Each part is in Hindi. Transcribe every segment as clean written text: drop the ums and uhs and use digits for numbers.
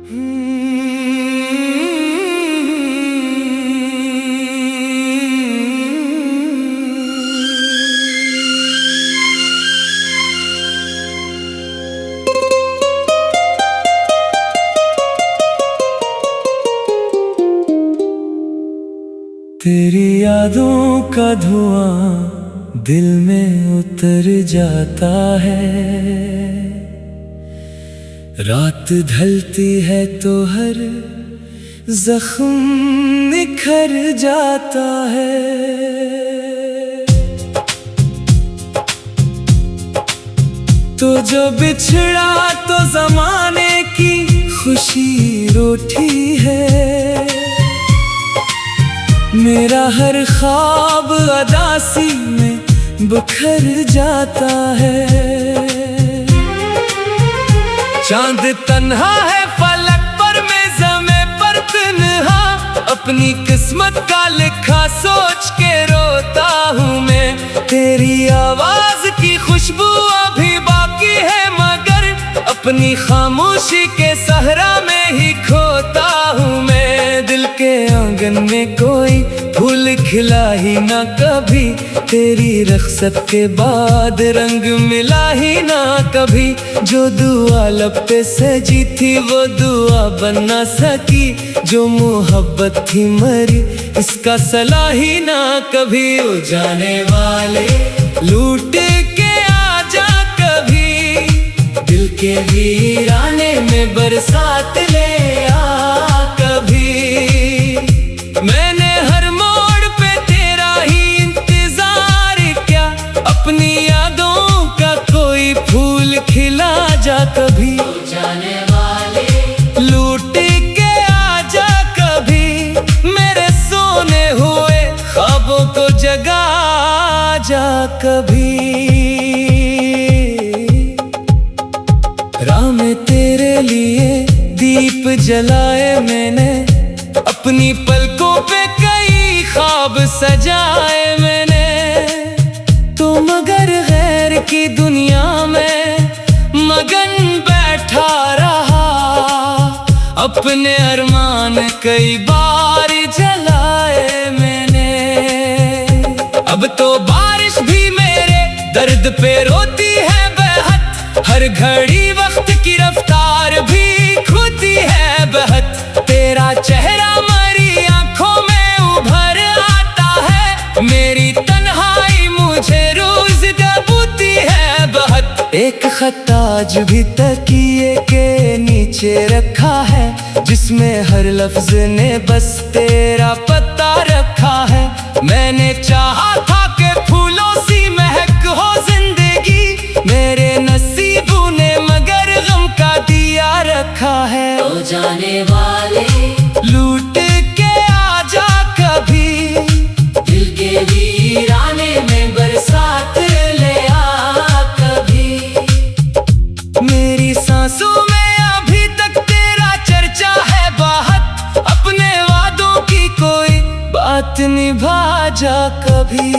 तेरी यादों का धुआं दिल में उतर जाता है। रात ढलती है तो हर जख्म निखर जाता है। तो जो बिछड़ा तो जमाने की खुशी रूठी है। मेरा हर ख्वाब अदासी में बिखर जाता है। चांद तन्हा है फलक पर, मैं ज़मीं पर तन्हा। अपनी किस्मत का लिखा सोच के रोता हूँ मैं। तेरी आवाज की खुशबू अभी बाकी है, मगर अपनी खामोशी के सहरा में ही खोता हूँ मैं। दिल के आंगन में कोई फूल खिला ही ना कभी, तेरी रख्सत के बाद रंग मिला ही ना कभी। जो दुआ लब पे सजी थी वो दुआ बन ना सकी, जो मोहब्बत थी मरी इसका सला ही ना कभी। ओ जाने वाले लूट के आजा कभी, दिल के वीराने में बरसात ले आ कभी। मैंने हर मोड़ पे तेरा ही इंतजार किया, अपनी यादों का कोई फूल खिला जा कभी। जाने वाले लूट के आजा कभी, मेरे सोने हुए ख्वाबों को जगा जा कभी। राह में तेरे लिए दीप जलाए मैंने, अपनी पलकों पे कई ख्वाब सजाए मैंने। तो मगर गैर की दुनिया में मगन बैठा रहा, अपने अरमान कई बार जलाए मैंने। अब तो बारिश भी मेरे दर्द पे रोती है बेहद, हर घड़ी वक्त की रफ्तार भी खोती है बेहद। तेरा चेहरा मरी आंखों में उभर आता है, मेरी तन्हाई मुझे रोज दबोती है बहुत। एक खत आज भी तकिए के नीचे रखा है, जिसमें हर लफ्ज ने बस तेरा पता रखा है। मैंने चाहा था कि फूलों सी महक हो जिंदगी, मेरे नसीबों ने मगर गम का दिया रखा है। ओ जाने वाले लूट के आजा कभी, दिल के वीराने में बरसात ले आ कभी। मेरी सांसों में अभी तक तेरा चर्चा है बहुत, अपने वादों की कोई बात निभा जा कभी।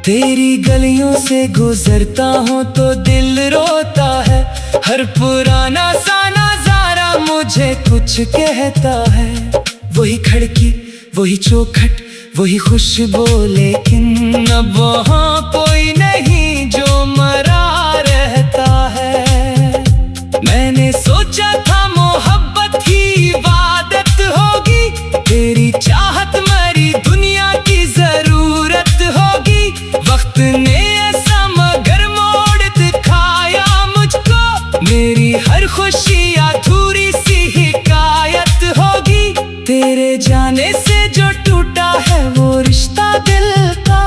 तेरी गलियों से गुजरता हूँ तो दिल रोता है, हर पुराना सा नजारा मुझे कुछ कहता है। वही खिड़की वही चौखट वही खुशबू, लेकिन अब वहाँ कोई नहीं जो मरा रहता है। मैंने सोचा था मोहब्बत की इबादत होगी, तेरी चाहत मरी दुनिया की जरूरत होगी। वक्त ने ऐसा मगर मोड़ दिखाया मुझको, मेरी हर खुशी अधूरी सी हिकायत होगी। तेरे जाने से जो टूटा है वो रिश्ता दिल का,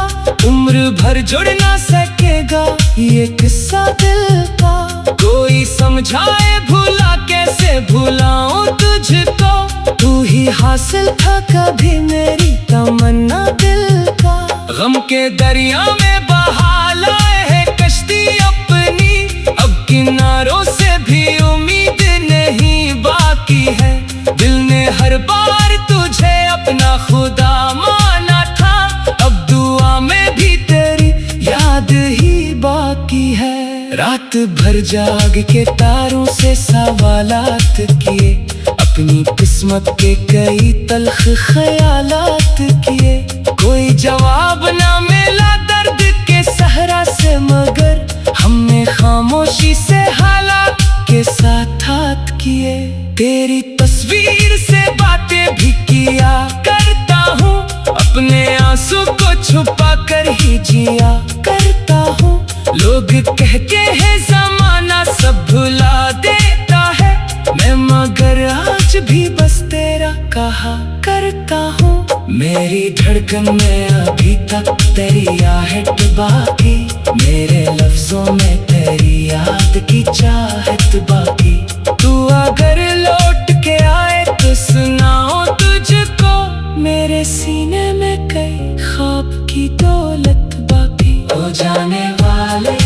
उम्र भर जुड़ ना सकेगा ये किस्सा दिल का। कोई समझाए भूला कैसे भुलाऊं तुझको, तू ही हासिल था कभी मेरी तमन्ना दिल का। गम के दरिया में बहा लाए है कश्ती अपनी, अब किनारों से भी उम्मीद नहीं बाकी है। दिल ने हर बार तुझे अपना खुदा माना था, अब दुआ में भी तेरी याद ही बाकी है। रात भर जाग के तारों से सवालात किए, अपनी किस्मत के कई तल्ख ख्यालात किए। कोई जवाब ना मिला दर्द के सहरा से, मगर हमने खामोशी से हालात के साथ हाथ किए। तेरी तस्वीर से बातें भी किया करता हूँ, अपने आंसू को छुपा कर ही जिया करता हूँ। लोग कहते हैं जमाना सब भुला देता है, मैं मगर आज भी बस तेरा कहा करता हूँ। मेरी धड़कन में अभी तक तेरी आहट बाकी, मेरे लफ्जों में तेरी याद की चाहत बाकी। तू अगर लौट के आए तो सुनाओ तुझको, मेरे सीने में कई ख्वाब की दौलत बाकी। हो जाने वाले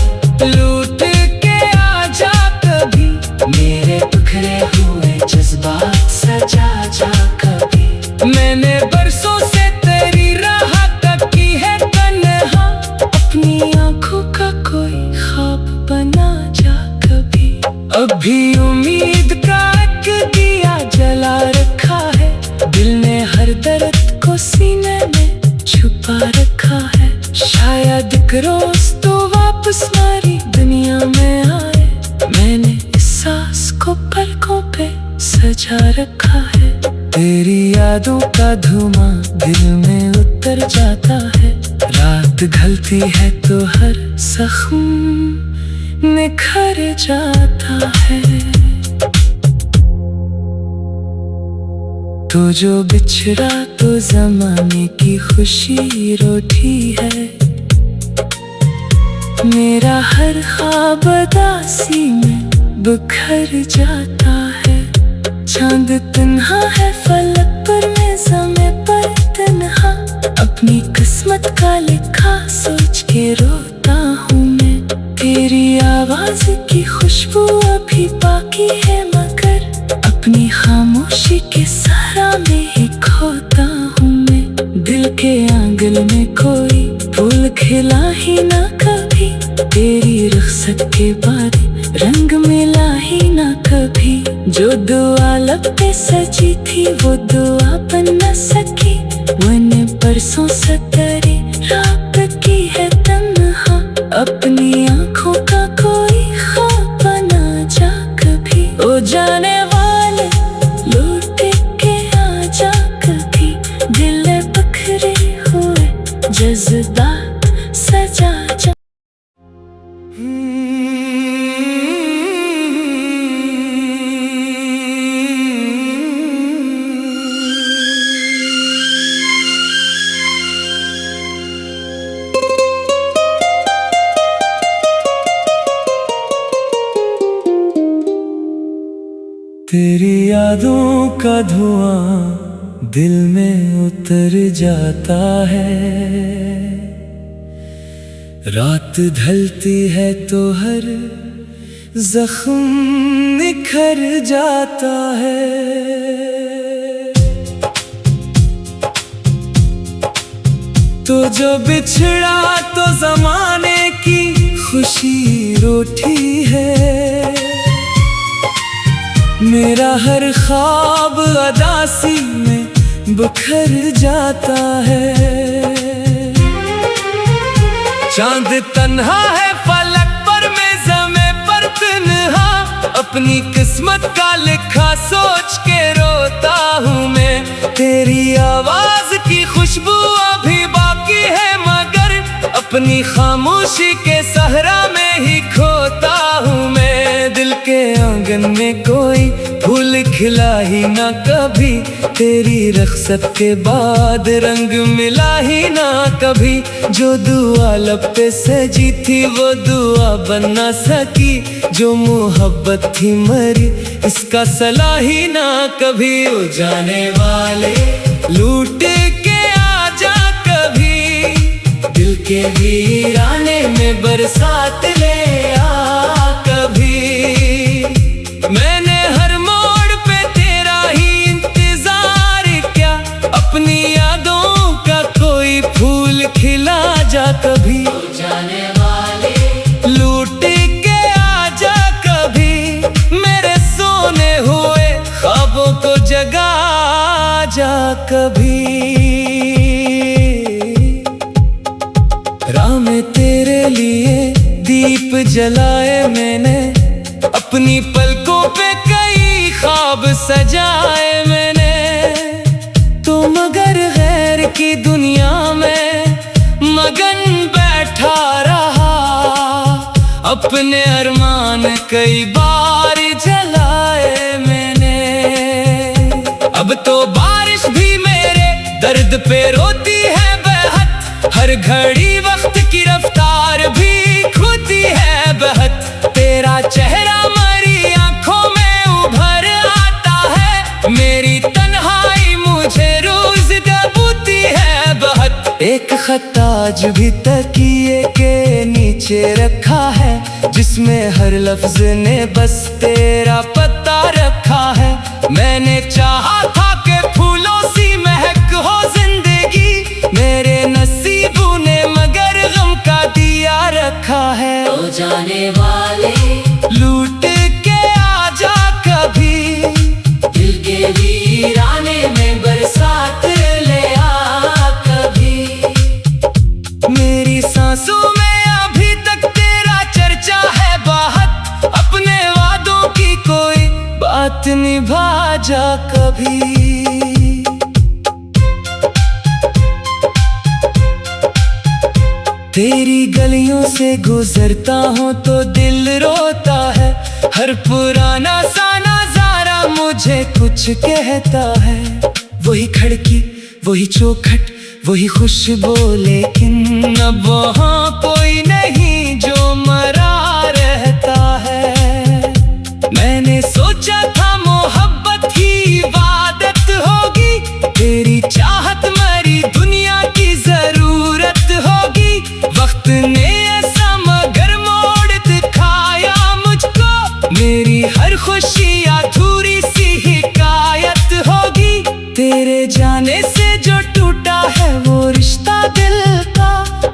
लूट के आजा कभी, मेरे बिखरे हुए जज्बात सजा जा कभी। मैंने बरसों से तेरी राह तकी है तन्हा, अपनी आंखों का कोई ख्वाब बना जा कभी। अभी उम्मीद का एक दिया जला रखा है, दिल ने हर दर्द को सीने में छुपा रखा है। शायद एक रोज तो वापस हमारी दुनिया में आए, मैंने इस सांस को पलकों पे सजा रखा है। तेरी यादों का धुआं दिल में उतर जाता है, रात ढलती है तो हर जख्म निखर जाता है। तो जो बिछड़ा तो जमाने की खुशी रोटी है, मेरा हर ख्वाब उदासी में बिखर जाता है। चांद तन्हा है फलक पर, मैं समय पर तन्हा, अपनी किस्मत का लिखा सोच के रोता हूँ मैं। तेरी आवाज की खुशबू अभी बाकी है, मगर अपनी खामोशी के सहारा में ही खोता हूँ मैं। दिल के आंगन में कोई फूल खिला ही ना कभी, तेरी रुखसत के बाद रंग मिला ही ना कभी। जो दुआ लब पे सजी थी वो दुआ बन न सकी, मैंने बरसों से तेरी रात की है तन्हा, अपनी आंखों का कोई ख्वाब बना जा कभी। ओ जाने वाले लौट के आजा कभी, दिल बिखरे हुए जज्बात सजा जा। तेरी यादों का धुआं दिल में उतर जाता है, रात ढलती है तो हर जख्म निखर जाता है। तो जो बिछड़ा तो जमाने की खुशी रोटी है, मेरा हर ख्वाब अदासी में बिखर जाता है। चांद तन्हा है फलक पर, मैं ज़मे पर तन्हा, अपनी किस्मत का लिखा सोच के रोता हूँ मैं। तेरी आवाज की खुशबू अभी बाकी है, मगर अपनी खामोशी के सहरा में ही खोता हूँ मैं। दिल के आंगन में कोई फूल खिला ही ना कभी, तेरी रुखसत के बाद रंग मिला ही ना कभी। जो दुआ लब पे सजी थी वो दुआ बन ना सकी, जो मोहब्बत थी मरी इसका सला ही ना कभी। हो जाने वाले लूट के आजा कभी, दिल के वीराने में बरसात ले आ कभी। मैंने हर मोड़ पे तेरा ही इंतजार किया, अपनी यादों का कोई फूल खिला जा कभी। जाने वाले कभी। राह में तेरे लिए दीप जलाए मैंने, अपनी पलकों पे कई ख्वाब सजाए मैंने। तो मगर गैर की दुनिया में मगन बैठा रहा, अपने अरमान कई बार जलाए मैंने। अब तो बारिश भी मेरे दर्द पे रोती है बेहद, हर घड़ी वक्त की रफ्तार भी खोती है बेहद। तेरा चेहरा मेरी आंखों में उभर आता है, मेरी तन्हाई मुझे रोज दबोती है बहुत। एक खत आज भी तकिए के नीचे रखा है, जिसमें हर लफ्ज ने बस तेरा पता रखा है। मैंने चाहा था कि फूलों सी महक हो जिंदगी, मेरे नसीबों ने मगर गम का दिया रखा है। ओ जाने वाले लूट के आजा कभी, दिल के वीराने में बरसात ले आ कभी। मेरी सांसों में अभी तक तेरा चर्चा है बहुत, अपने वादों की कोई बात निभा जा कभी। तेरी गलियों से गुजरता हूँ तो दिल रोता है, हर पुराना सा नजारा मुझे कुछ कहता है। वही खिड़की, वही चौखट, वही खुशबू, लेकिन अब वहाँ कोई नहीं जो मरा रहता है। मैंने सोचा था मोहब्बत ही इबादत होगी, तेरी चाहत मेरी दुनिया की जरूरत होगी। वक्त ने ऐसा मगर मोड़ दिखाया मुझको, मेरी हर खुशी अधूरी सी हिकायत होगी। तेरे जाने से जो टूटा है वो रिश्ता दिल का,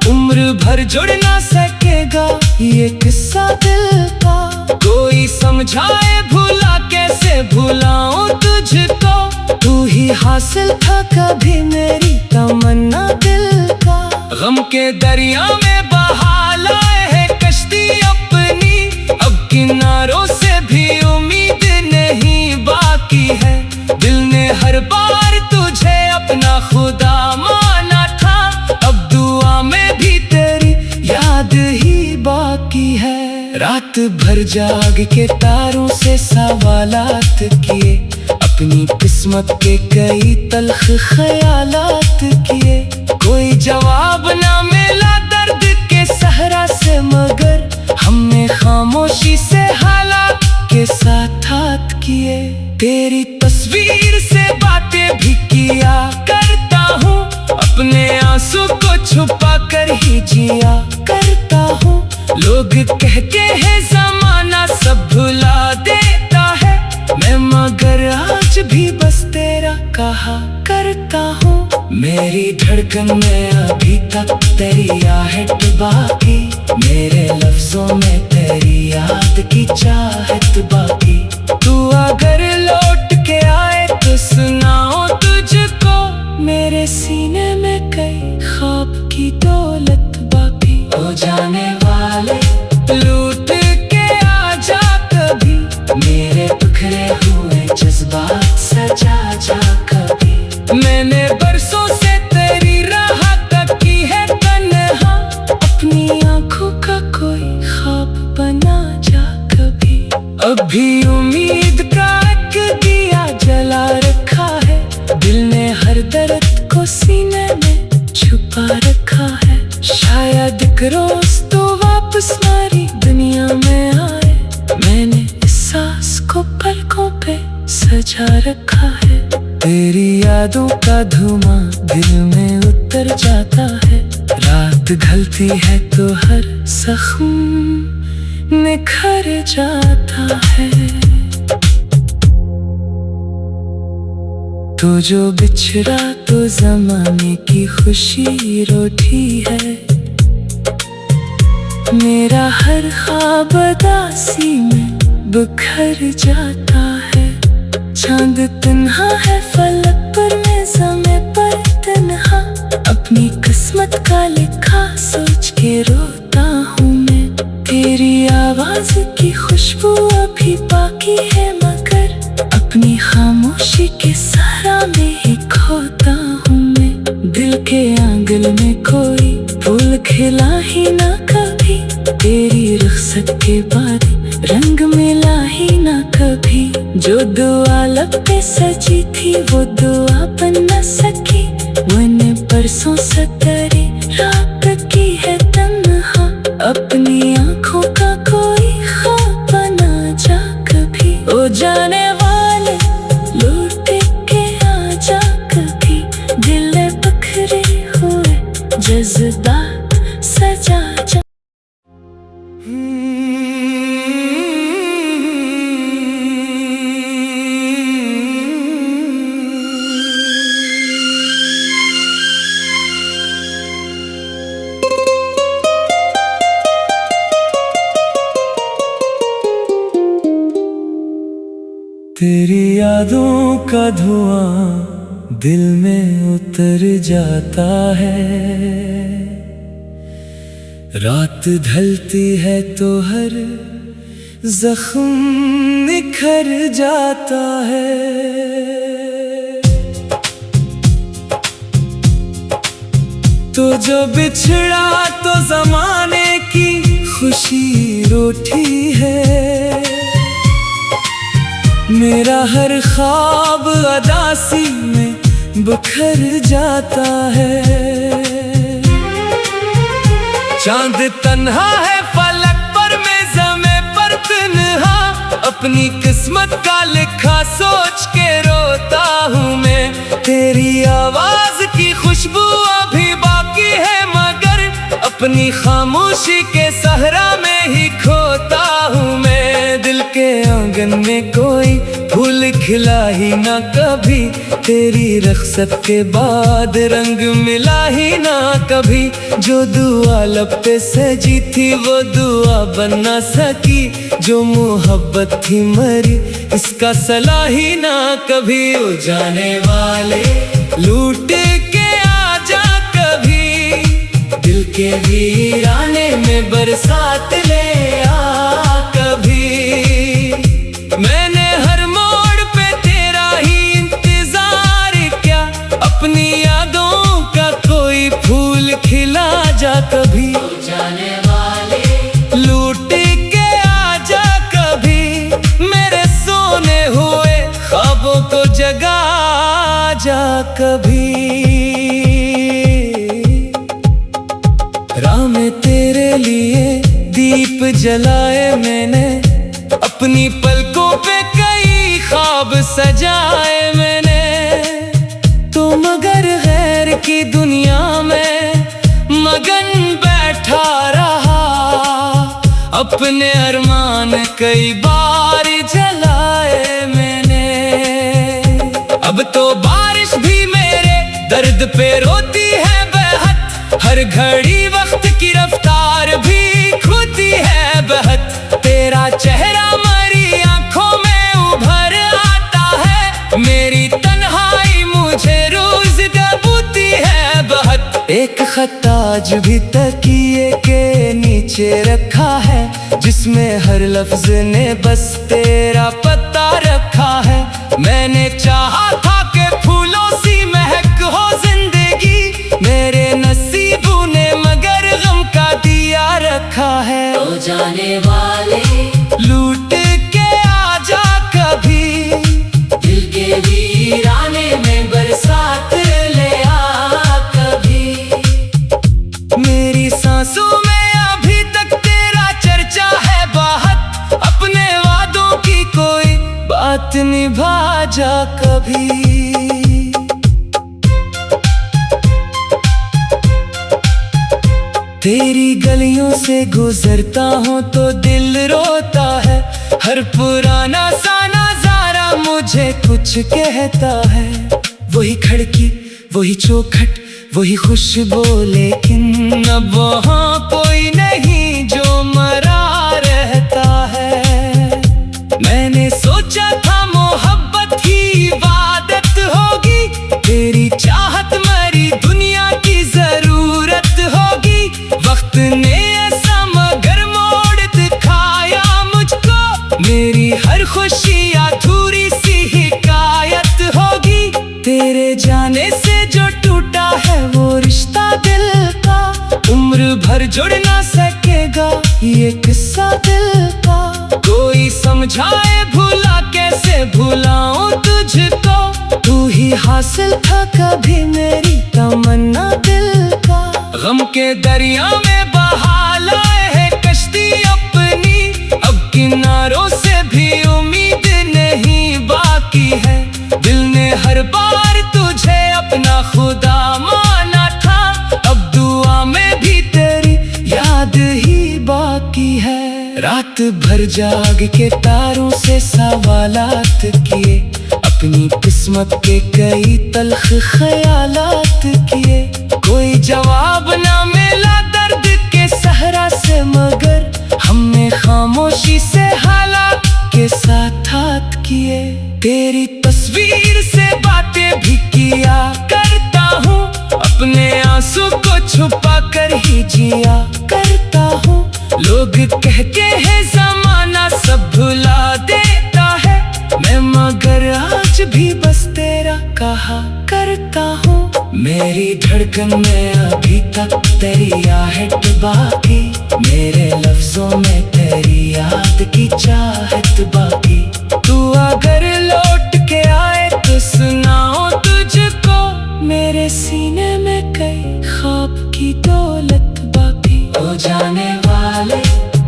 उम्र भर जुड़ ना सकेगा ये किस्सा दिल का। कोई समझाए भूला कैसे भुलाऊं तुझको, तू ही हासिल था कभी मेरी तमन्ना दिल का। गम के दरिया में बहा लाए है कश्ती अपनी, अब किनारों से भी उम्मीद नहीं बाकी है। दिल ने हर बार तुझे अपना खुदा माना था, अब दुआ में भी तेरी याद ही बाकी है। रात भर जाग के तारों से सवालात किए, अपनी किस्मत के कई तल्ख ख्यालात किए। कोई जवाब ना मिला दर्द के सहरा से, मगर हमने खामोशी से हालात के साथ हाथ किए। तेरी तस्वीर से बातें भी किया करता हूँ, अपने आंसू को छुपा कर ही जिया करता हूँ। लोग कहते हैं जमाना सब भुला देता है, मैं मगर आज भी बस तेरा कहा करता हूँ। मेरी धड़कन में अभी तक तेरी आहट बाकी, मेरे लफ्जों में तेरी याद की चाहत बाकी। तू अगर लौट के आए तो सुनाओ तुझको, मेरे सीने में कई ख्वाब की दौलत बाकी। ओ जाने वाले लूट के आजा कभी, मेरे बिखरे हुए जज्बात सजा जा कभी। मैंने बरसों से तेरी राह तकी है तन्हा, अपनी आंखों का कोई ख्वाब बना जा कभी। अभी उम्मीद का एक दिया जला रखा है, दिल ने हर दर्द को सीने में छुपा रखा है। शायद एक रोज तो वापस हमारी दुनिया में आए, मैंने इस सांस को पलकों पे सजा रखा है। तेरी यादों का धुआं दिल में उतर जाता है, रात ढलती है तो हर जख्म निखर जाता है। तो जो बिछड़ा तो जमाने की खुशी रोटी है, मेरा हर ख्वाब उदासी में बिखर जाता है। चांद तन्हा है फलक पर, मैं समय पर तन्हा, अपनी किस्मत का लिखा सोच के रोता हूँ मैं। तेरी आवाज की खुशबू अभी बाकी है, मगर अपनी खामोशी के सहारा में ही खोता हूँ मैं। दिल के आंगन में कोई फूल खिला ही ना कभी, तेरी रुखसत के बाद रंग मिला ही ना कभी। जो दुआ लब पे सजी थी वो दुआ बन न सकी, मैंने परसों सतरे रात की है तन्हा। अपनी आँखों का कोई ख्वाब बना जा कभी, ओ जाने वाले लौट के आ जा कभी। दिल बिखरे हुए जज्बात सजा जा। तेरी यादों का धुआं दिल में उतर जाता है, रात ढलती है तो हर जख्म निखर जाता है। तो जो बिछड़ा तो जमाने की खुशी रूठी है, मेरा हर ख्वाब अदासी में बिखर जाता है। चांद तन्हा है फलक पर, मैं ज़मीं पर तन्हा, अपनी किस्मत का लिखा सोच के रोता हूँ मैं। तेरी आवाज की खुशबू अभी बाकी है, मगर अपनी खामोशी के सहरा में ही खोता हूँ मैं। दिल के आंगन में कोई फूल खिला ही ना कभी, तेरी रुखसत के बाद रंग मिला ही ना कभी। जो दुआ लब पे सजी थी वो दुआ बन ना सकी, जो मोहब्बत थी मरी इसका सला ही ना कभी। ओ जाने वाले लूट के आ जा कभी, दिल के वीराने में बरसात ले आ कभी। मैंने हर मोड़ पे तेरा ही इंतजार किया, अपनी यादों का कोई फूल खिला जा कभी। जाने वाले लूट के आ जा कभी, मेरे सोने हुए ख्वाबों को जगा जा कभी। राह में तेरे लिए दीप जलाए मैंने, अपनी पलकों पे कई ख्वाब सजाए मैंने। तो मगर गैर की दुनिया में मगन बैठा रहा, अपने अरमान कई बार जलाए मैंने। अब तो बारिश भी मेरे दर्द पे रोती है बेहद, हर घड़ी वक्त की रफ्तार भी खोती है बेहद। तेरा चेहरा मरी आंखों में उभर आता है, मेरी तन्हाई मुझे रोज दबूती है बहुत। एक खत आज भी तकिए के नीचे रखा है, जिसमें हर लफ्ज ने बस तेरा पता रखा है। मैंने चाहा था कि फूलों सी महक हो जिंदगी, मेरे नसीबों ने मगर गम का दिया रखा है। तो जाने वाले लूट के आ जा कभी, दिल के वीराने में बरसात ले आ कभी। मेरी सांसों में अभी तक तेरा चर्चा है बहुत, अपने वादों की कोई बात निभा जा कभी। तेरी गलियों से गुजरता हूँ तो दिल रोता है, हर पुराना सा नजारा मुझे कुछ कहता है। वही खिड़की, वही चौखट, वही खुशबू, लेकिन अब वहाँ कोई नहीं जो मरा रहता है। मैंने सोचा था मोहब्बत की इबादत होगी, तेरी जुड़ ना सकेगा ये किस्सा दिल का। कोई समझाए भूला कैसे भुलाऊं तुझको, तू ही हासिल था कभी मेरी तमन्ना दिल का। गम के दरिया में बहा लाए है कश्ती अपनी, अब किनारों से भी उम्मीद नहीं बाकी है। दिल ने हर बार तुझे अपना खुदा माना था, अब दुआ में भी तेरी याद ही बाकी है। रात भर जाग के तारों से सवालात किए, अपनी किस्मत के कई तल्ख ख्यालात किए। कोई जवाब ना मिला दर्द के सहरा से, मगर हमने खामोशी से हालात के साथ हाथ किए। तेरी तस्वीर से बातें भी किया करता हूँ, अपने आंसू को छुपा कर ही जिया करता हूँ। लोग कहते हैं जमाना सब भुला देता है, मैं मगर आज भी बस तेरा कहा करता हूँ। मेरी धड़कन में अभी तक तेरी आहट बाकी, मेरे लफ्जों में तेरी याद की चाहत बाकी। तू अगर लौट के आए तो सुनाओ तुझको, मेरे सीने में कई ख्वाब की दौलत बाकी। हो जाने वाले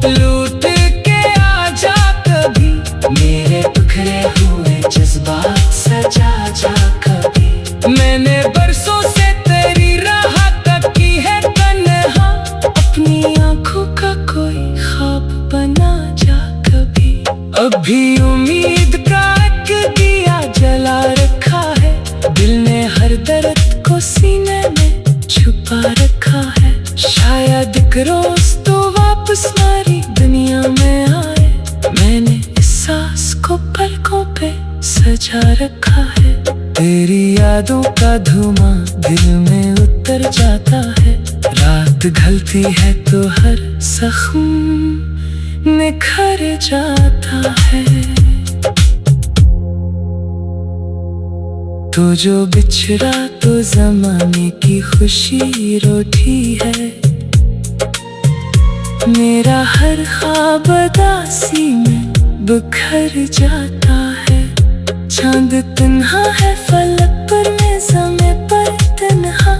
लूट के आजा कभी, मेरे बिखरे हुए जज्बात सजा जा कभी। मैंने बरसों से तेरी राह तकी है तन्हा, अपनी आंखों का कोई ख्वाब बना जा कभी। अभी उम्मीद का एक दिया जला रखा है, दिल ने हर दर्द को सीने में छुपा रखा है। शायद एक रोज तो वापस हमारी दुनिया में आए, मैंने इस सांस को पलकों पे सजा रखा है। तेरी यादों का धुआं दिल में उतर जाता है, रात ढलती है तो हर जख्म निखर जाता है। तो जो बिछड़ा तो जमाने की खुशी रोटी है, मेरा हर ख्वाब उदासी में बिखर जाता है। चांद तन्हा है फलक पर, मैं ज़मीं पर तन्हा,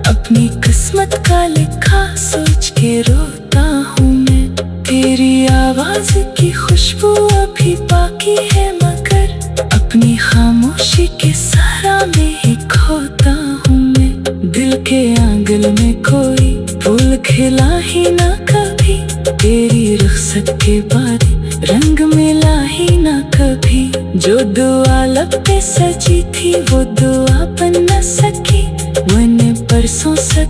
अपनी किस्मत का लिखा सोच के रोता हूँ मैं। तेरी आवाज की खुशबू अभी बाकी है, मगर अपनी खामोशी के सहारा में ही खोता हूँ मैं। दिल के आंगन में कोई फूल खिला ही ना कभी, तेरी रुखसत के बाद रंग मिला ही ना कभी। जो दुआ लब पे सजी थी वो दुआ बन न सकी, मैंने परसों से